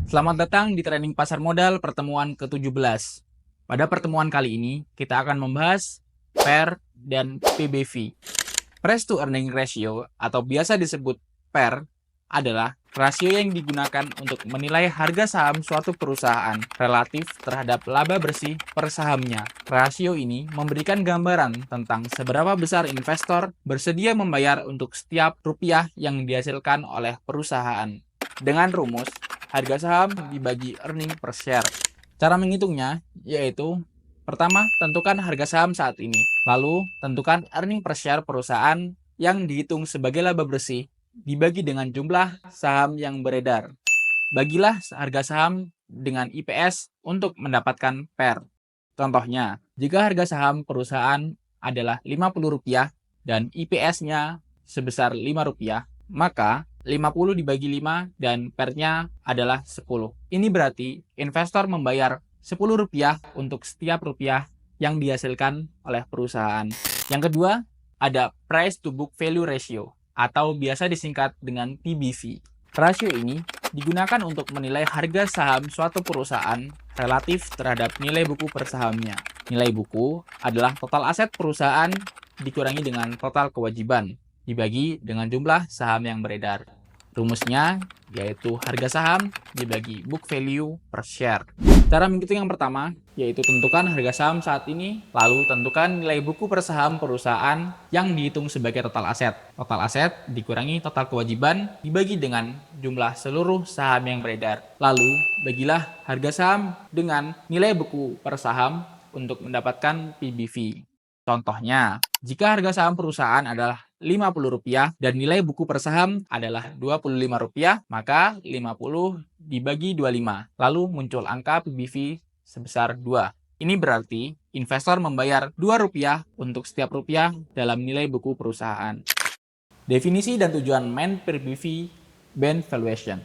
Selamat datang di Training Pasar Modal pertemuan ke-17. Pada pertemuan kali ini, kita akan membahas PER dan PBV. Price to Earning Ratio atau biasa disebut PER adalah rasio yang digunakan untuk menilai harga saham suatu perusahaan relatif terhadap laba bersih per sahamnya. Rasio ini memberikan gambaran tentang seberapa besar investor bersedia membayar untuk setiap rupiah yang dihasilkan oleh perusahaan. Dengan rumus, harga saham dibagi earning per share. Cara menghitungnya yaitu pertama, tentukan harga saham saat ini. Lalu, tentukan earning per share perusahaan yang dihitung sebagai laba bersih dibagi dengan jumlah saham yang beredar. Bagilah harga saham dengan IPS untuk mendapatkan PER. Contohnya, jika harga saham perusahaan adalah Rp50 dan IPS-nya sebesar Rp5, maka 50 dibagi 5 dan PER-nya adalah 10. Ini berarti investor membayar Rp10 untuk setiap rupiah yang dihasilkan oleh perusahaan. Yang kedua, ada Price to Book Value Ratio atau biasa disingkat dengan PBV. Rasio ini digunakan untuk menilai harga saham suatu perusahaan relatif terhadap nilai buku per sahamnya. Nilai buku adalah total aset perusahaan dikurangi dengan total kewajiban, dibagi dengan jumlah saham yang beredar. Rumusnya yaitu harga saham dibagi book value per share. Cara menghitung yang pertama yaitu tentukan harga saham saat ini, lalu tentukan nilai buku per saham perusahaan yang dihitung sebagai total aset. Total aset dikurangi total kewajiban dibagi dengan jumlah seluruh saham yang beredar. Lalu bagilah harga saham dengan nilai buku per saham untuk mendapatkan PBV. Contohnya, jika harga saham perusahaan adalah Rp50 dan nilai buku per saham adalah Rp25, maka 50 dibagi 25. Lalu muncul angka PBV sebesar 2. Ini berarti investor membayar Rp2 untuk setiap rupiah dalam nilai buku perusahaan. Definisi dan tujuan Mean per PBV Band Valuation.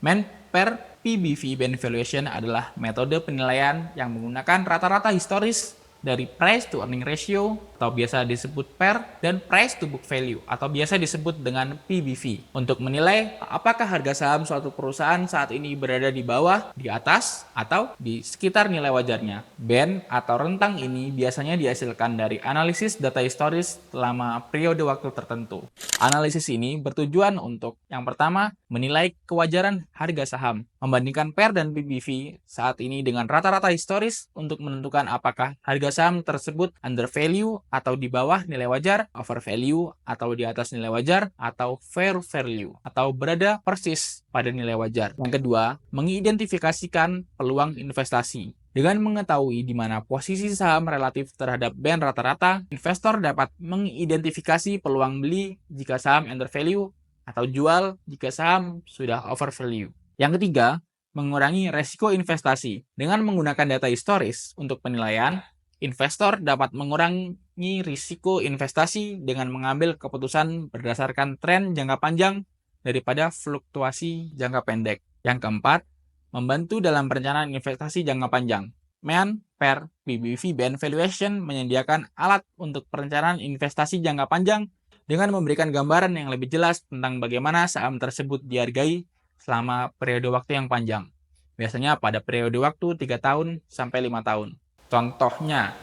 Mean per PBV Band Valuation adalah metode penilaian yang menggunakan rata-rata historis dari Price to Earning Ratio atau biasa disebut PER dan Price to Book Value atau biasa disebut dengan PBV untuk menilai apakah harga saham suatu perusahaan saat ini berada di bawah, di atas, atau di sekitar nilai wajarnya. Band atau rentang ini biasanya dihasilkan dari analisis data historis selama periode waktu tertentu. Analisis ini bertujuan untuk yang pertama, menilai kewajaran harga saham, membandingkan PER dan PBV saat ini dengan rata-rata historis untuk menentukan apakah harga saham tersebut under value atau di bawah nilai wajar, over value atau di atas nilai wajar, atau fair value atau berada persis pada nilai wajar. Yang kedua, mengidentifikasikan peluang investasi. Dengan mengetahui di mana posisi saham relatif terhadap band rata-rata, investor dapat mengidentifikasi peluang beli jika saham under value atau jual jika saham sudah over value. Yang ketiga, mengurangi resiko investasi. Dengan menggunakan data historis untuk penilaian, investor dapat mengurangi risiko investasi dengan mengambil keputusan berdasarkan tren jangka panjang daripada fluktuasi jangka pendek. Yang keempat, membantu dalam perencanaan investasi jangka panjang. Mean per PBV Band Valuation menyediakan alat untuk perencanaan investasi jangka panjang dengan memberikan gambaran yang lebih jelas tentang bagaimana saham tersebut dihargai selama periode waktu yang panjang. Biasanya pada periode waktu 3 tahun sampai 5 tahun. Contohnya,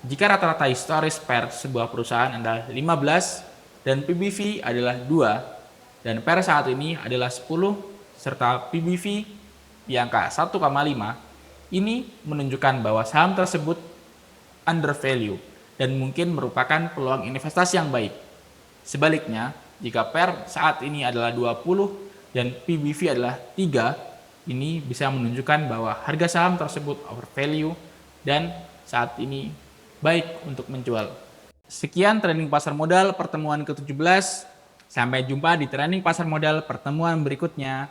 jika rata-rata historis PER sebuah perusahaan adalah 15 dan PBV adalah 2 dan PER saat ini adalah 10 serta PBV di angka 1,5, ini menunjukkan bahwa saham tersebut under value dan mungkin merupakan peluang investasi yang baik. Sebaliknya, jika PER saat ini adalah 20 dan PBV adalah 3, ini bisa menunjukkan bahwa harga saham tersebut over value dan saat ini baik untuk menjual. Sekian training pasar modal pertemuan ke-17. Sampai jumpa di training pasar modal pertemuan berikutnya.